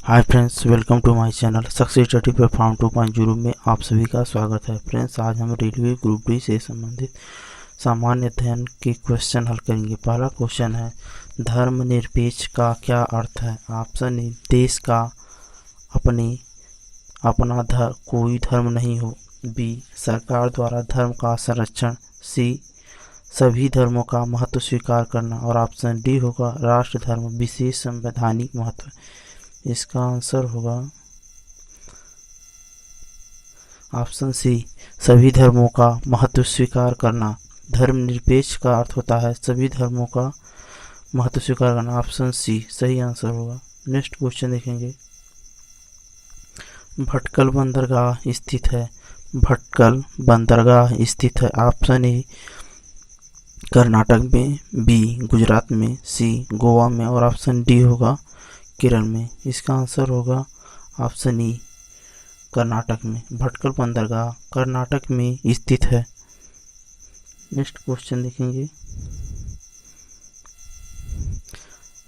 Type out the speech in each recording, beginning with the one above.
Hi friends, welcome to my channel success study platform 2.0 में आप सभी का स्वागत है। फ्रेंड्स, आज हम रेलवे ग्रुप डी से संबंधित सामान्य अध्ययन के क्वेश्चन हल करेंगे। पहला क्वेश्चन है, धर्मनिरपेक्ष का क्या अर्थ है? ऑप्शन ए, देश का अपना कोई धर्म नहीं हो। बी, सरकार द्वारा धर्म का संरक्षण। सी, सभी धर्मों का महत्व स्वीकार करना। और ऑप्शन डी होगा, राष्ट्र धर्म विशेष संवैधानिक महत्व। इसका आंसर होगा ऑप्शन सी, सभी धर्मों का महत्व स्वीकार करना। धर्मनिरपेक्ष का अर्थ होता है सभी धर्मों का महत्व स्वीकार करना। ऑप्शन सी सही आंसर होगा। नेक्स्ट क्वेश्चन देखेंगे, भटकल बंदरगाह स्थित है। भटकल बंदरगाह स्थित है ऑप्शन ए, कर्नाटक में। बी, गुजरात में। सी, गोवा में। और ऑप्शन डी होगा केरल में। इसका आंसर होगा ऑप्शन ई, कर्नाटक में। भटकल बंदरगाह कर्नाटक में स्थित है। नेक्स्ट क्वेश्चन देखेंगे,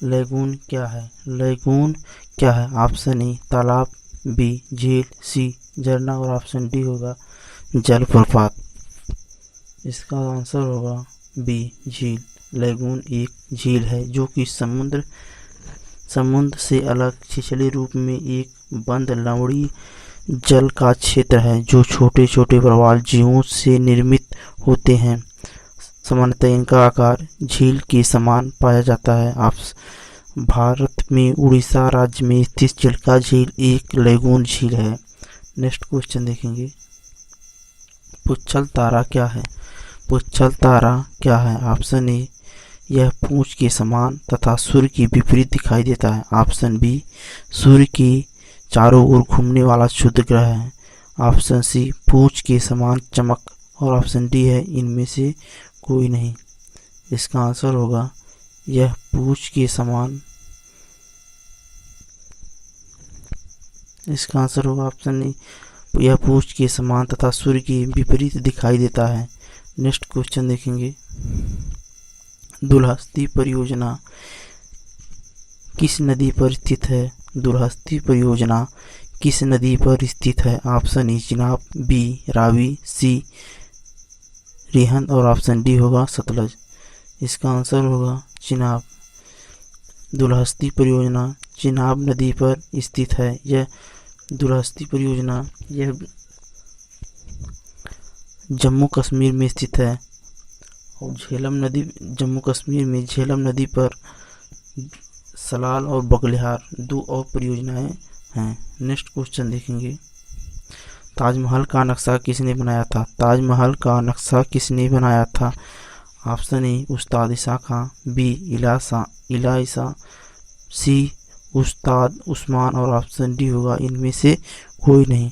लैगून क्या है? लैगून क्या है? ऑप्शन ए, तालाब। बी, झील। सी, झरना। और ऑप्शन डी होगा जलप्रपात। इसका आंसर होगा बी, झील। लैगून एक झील है जो कि समुद्र से अलग छिछले रूप में एक बंद लवणीय जल का क्षेत्र है जो छोटे छोटे प्रवाल जीवों से निर्मित होते हैं। सामान्यतः इनका आकार झील के समान पाया जाता है। आप भारत में उड़ीसा राज्य में स्थित चिल्का झील एक लैगून झील है। नेक्स्ट क्वेश्चन देखेंगे, पुच्छल तारा क्या है? पुच्छल तारा क्या है? ऑप्शन ए, यह पूंछ के समान तथा सूर्य के विपरीत दिखाई देता है। ऑप्शन बी, सूर्य के चारों ओर घूमने वाला क्षुद्र ग्रह है। ऑप्शन सी, पूंछ के समान चमक। और ऑप्शन डी है इनमें से कोई नहीं। इसका आंसर होगा यह पूंछ के समान। इसका आंसर होगा ऑप्शन ए, यह पूंछ के समान तथा सूर्य के विपरीत दिखाई देता है। नेक्स्ट क्वेश्चन देखेंगे, दुलहस्ती परियोजना किस नदी पर स्थित है? दुलहस्ती परियोजना किस नदी पर स्थित है? Option A, Chenab. B, Ravi. C, Rihand. और ऑप्शन डी होगा सतलज। इसका आंसर होगा चिनाब। दुलहस्ती परियोजना चिनाब नदी पर स्थित है। यह दुलहस्ती परियोजना यह जम्मू कश्मीर में स्थित है। और झेलम नदी, जम्मू कश्मीर में झेलम नदी पर सलाल और बगलिहार दो और परियोजनाएं हैं। नेक्स्ट क्वेश्चन देखेंगे, ताजमहल का नक्शा किसने बनाया था? ताजमहल का नक्शा किसने बनाया था? ऑप्शन ए, उस्ताद ईसा खां। बी, इला ईसा। सी, उस्ताद उस्मान। और ऑप्शन डी होगा इनमें से कोई नहीं।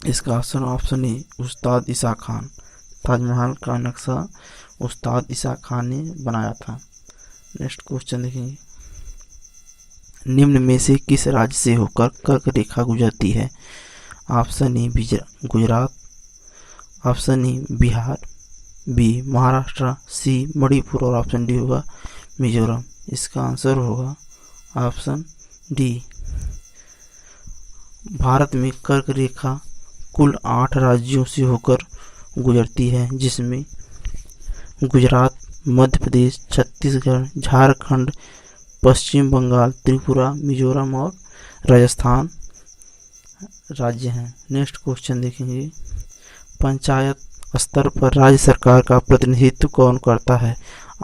इसका आंसर ऑप्शन ए, उस्ताद ईसा खान। ताजमहल का नक्शा उस्ताद ईसा खान ने बनाया था। नेक्स्ट क्वेश्चन देखेंगे, निम्न में से किस राज्य से होकर कर्क रेखा गुजरती है? Option A, Gujarat. Option A, Bihar. B, Maharashtra. C, Manipur. और ऑप्शन डी होगा मिजोरम। इसका आंसर होगा ऑप्शन डी। भारत में कर्क रेखा कुल 8 राज्यों से होकर गुजरती है, जिसमें गुजरात, मध्य प्रदेश, छत्तीसगढ़, झारखंड, पश्चिम बंगाल, त्रिपुरा, मिजोरम और राजस्थान राज्य हैं। नेक्स्ट क्वेश्चन देखेंगे, पंचायत स्तर पर राज्य सरकार का प्रतिनिधित्व कौन करता है?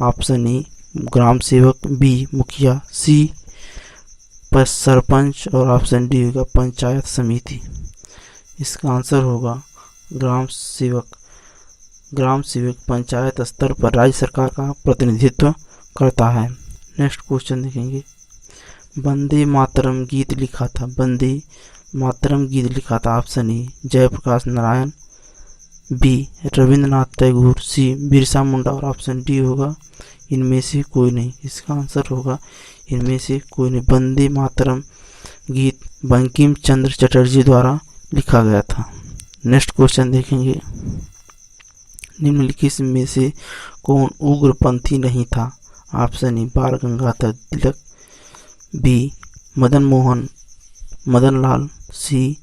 ऑप्शन ए, ग्राम सेवक। बी, मुखिया। सी, सरपंच। और ऑप्शन डी होगा पंचायत समिति। इसका आंसर होगा ग्राम सेवक। ग्राम सेवक पंचायत स्तर पर राज्य सरकार का प्रतिनिधित्व करता है। नेक्स्ट क्वेश्चन देखेंगे, वंदे मातरम गीत लिखा था। वंदे मातरम गीत लिखा था। Option A, Jayaprakash Narayan. B, Rabindranath Tagore. C, Birsa Munda. और ऑप्शन डी होगा इनमें से कोई नहीं। इसका आंसर होगा इनमें से कोई नहीं। वंदे मातरम गीत बंकिम चंद्र चटर्जी द्वारा लिखा गया था। नेक्स्ट क्वेश्चन देखेंगे, निम्नलिखित में से कौन उग्रपंथी नहीं था? ऑप्शन ए, बाल गंगाधर तिलक। बी, मदन मोहन, मदन लाल, सी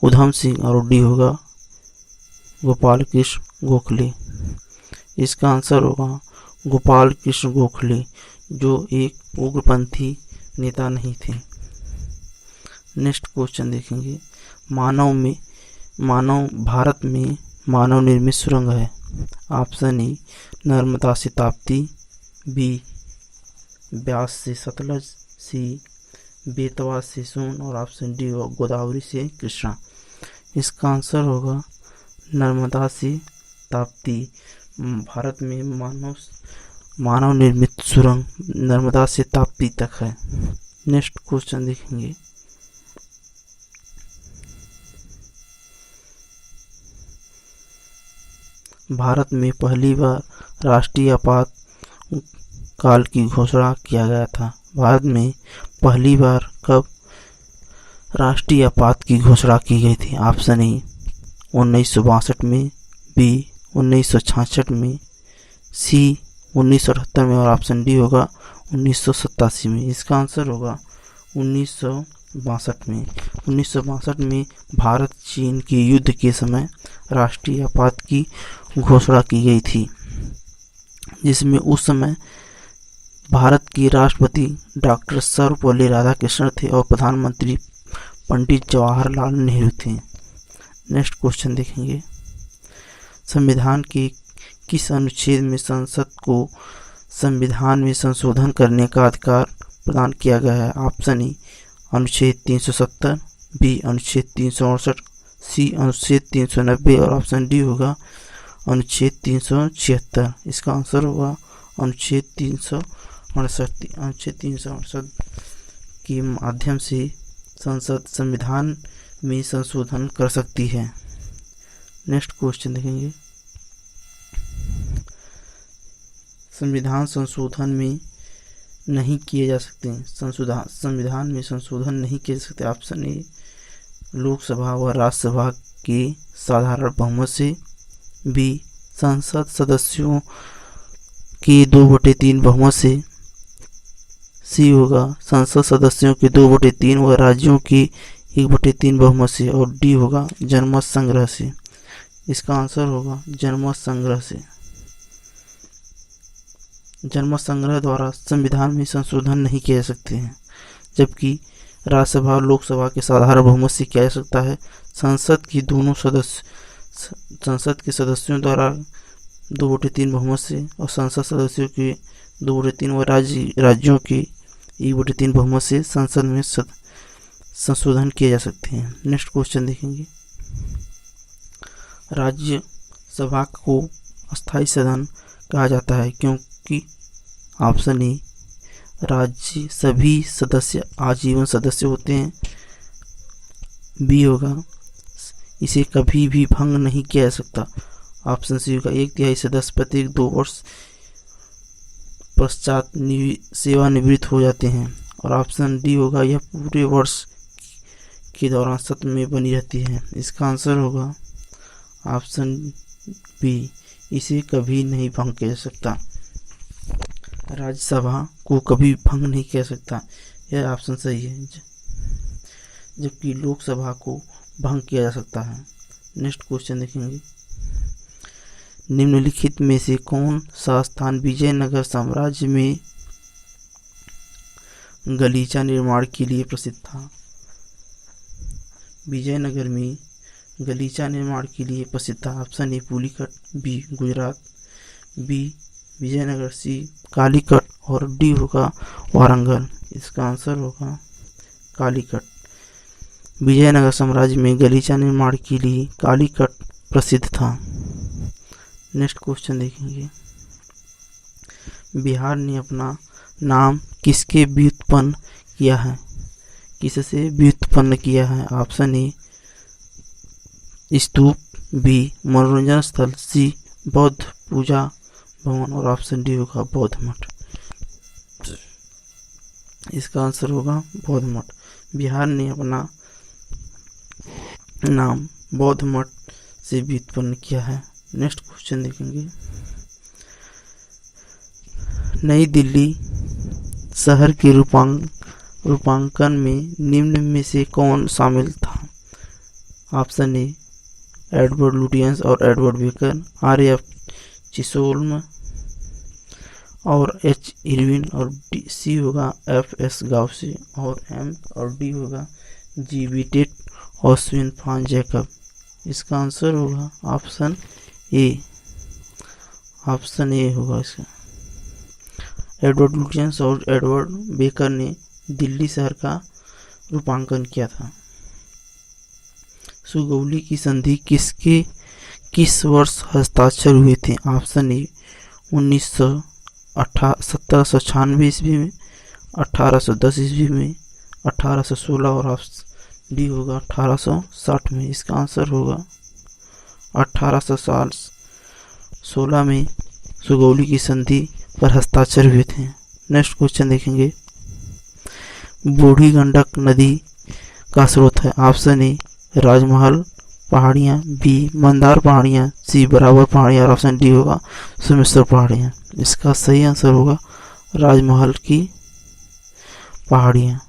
उधम सिंह और डी होगा गोपाल कृष्ण गोखले। इसका आंसर होगा गोपाल कृष्ण गोखले, जो एक उग्रपंथी नेता नहीं थे। नेक्स्ट क्वेश्चन देखेंगे, भारत में मानव निर्मित सुरंग है। ऑप्शन ए नर्मदा से ताप्ती, बी ब्यास से सतलज, सी बेतवा से सोन और ऑप्शन डी गोदावरी से कृष्णा। इसका आंसर होगा नर्मदा से ताप्ती। भारत में मानव निर्मित सुरंग नर्मदा से ताप्ती तक है। नेक्स्ट क्वेश्चन देखेंगे, भारत में पहली बार राष्ट्रीय आपात काल की घोषणा किया गया था। भारत में पहली बार कब राष्ट्रीय आपात की घोषणा की गई थी? ऑप्शन ए 1962 में, बी 1966 में, सी 1978 में और ऑप्शन डी होगा 1987 में। इसका आंसर होगा 1962 में। 1962 में भारत चीन के युद्ध के समय राष्ट्रीय आपात की घोषणा की गई थी, जिसमें उस समय भारत के राष्ट्रपति डॉक्टर सर्वपल्ली राधाकृष्णन थे और प्रधानमंत्री पंडित जवाहरलाल नेहरू थे। नेक्स्ट क्वेश्चन देखेंगे, संविधान के किस अनुच्छेद में संसद को संविधान में संशोधन करने का अधिकार प्रदान किया गया है? ऑप्शन ए अनुच्छेद 370, बी अनुच्छेद 368, सी अनुच्छेद 390 और ऑप्शन डी होगा अनुच्छेद 376। इसका आंसर होगा अनुच्छेद 368। अनुच्छेद 368 के माध्यम से संसद संविधान में संशोधन कर सकती है। नेक्स्ट क्वेश्चन देखेंगे, संविधान संशोधन में नहीं किए जा सकते, संविधान में संशोधन नहीं किए जा सकते। ऑप्शन ए लोकसभा व राज्यसभा के साधारण बहुमत से, बी संसद सदस्यों के 2/3 बहुमत से, सी होगा संसद सदस्यों के 2/3 व राज्यों के 1/3 बहुमत से और डी होगा जनमत संग्रह से। इसका आंसर होगा जनमत संग्रह से। जनमत संग्रह द्वारा संविधान में संशोधन नहीं किए जा सकते हैं, जबकि राज्यसभा और लोकसभा के साधारण बहुमत से किया जा सकता है। संसद के सदस्यों द्वारा 2/3 बहुमत से और संसद सदस्यों के 2/3 व राज्यों के 1/3 बहुमत से संसद में संशोधन किए जा सकते हैं। नेक्स्ट क्वेश्चन देखेंगे, राज्यसभा को अस्थायी सदन कहा जाता है क्योंकि ऑप्शन ए राज्य सभी सदस्य आजीवन सदस्य होते हैं, बी होगा इसे कभी भी भंग नहीं किया जा सकता, ऑप्शन सी होगा 1/3 सदस्य प्रत्येक 2 वर्ष पश्चात सेवानिवृत्त हो जाते हैं और ऑप्शन डी होगा यह पूरे वर्ष के दौरान सत्ता में बनी रहती है। इसका आंसर होगा ऑप्शन बी, इसे कभी नहीं भंग किया जा सकता। राज्यसभा को कभी भंग नहीं किया जा सकता, यह ऑप्शन सही है, जबकि लोकसभा को भंग किया जा सकता है। नेक्स्ट क्वेश्चन देखेंगे, निम्नलिखित में से कौन सा स्थान विजयनगर साम्राज्य में गलीचा निर्माण के लिए प्रसिद्ध था? विजयनगर में गलीचा निर्माण के लिए प्रसिद्ध था। Option A Pulicat, B Gujarat, B Vijayanagar, C Calicut और डी होगा वारंगल। इसका आंसर होगा कालीकट। विजयनगर साम्राज्य में गलीचा निर्माण के लिए कालीकट प्रसिद्ध था। नेक्स्ट क्वेश्चन देखेंगे, बिहार ने अपना नाम किसके व्युत्पन्न किया है? किससे व्युत्पन्न किया है? ऑप्शन ए स्तूप, बी मनोरंजन स्थल, सी बौद्ध पूजा भवन और ऑप्शन डी होगा बौद्ध मठ। इसका आंसर होगा बौद्ध मठ। बिहार ने अपना नाम बौद्ध मठ से व्युत्पन्न किया है। नेक्स्ट क्वेश्चन देखेंगे, नई दिल्ली शहर के रूपांकन में निम्न में से कौन शामिल था? ऑप्शन ए एडवर्ड लुटियंस और एडवर्ड बेकर, आर.एफ. चिसोल्म और एच. इरविन, और सी होगा F.S. गाउसे, और एम और डी होगा जी. विटेट और स्विन फान जैकब। इसका आंसर होगा ऑप्शन ए। ऑप्शन ए होगा इसका। एडवर्ड लुटियंस और एडवर्ड बेकर ने दिल्ली शहर का रूपांकन किया था। सुगौली की संधि किस वर्ष हस्ताक्षर हुए थे? ऑप्शन ए 1796 ईस्वी में, 1810 ईस्वी में, 1816, और ऑप्शन डी होगा 1860 में। इसका आंसर होगा 1816 में सुगौली की संधि पर हस्ताक्षर हुए थे। नेक्स्ट क्वेश्चन देखेंगे। बूढ़ी गंडक नदी का स्रोत है? ऑप्शन ए राजमहल पहाड़ियाँ, बी मंदार पहाड़ियाँ, सी बराबर पहाड़ियाँ, और ऑप्शन डी होगा सोमेश्वर पहाड़ियाँ। इसका सही आंसर होगा राजमहल की पहाड़ियाँ।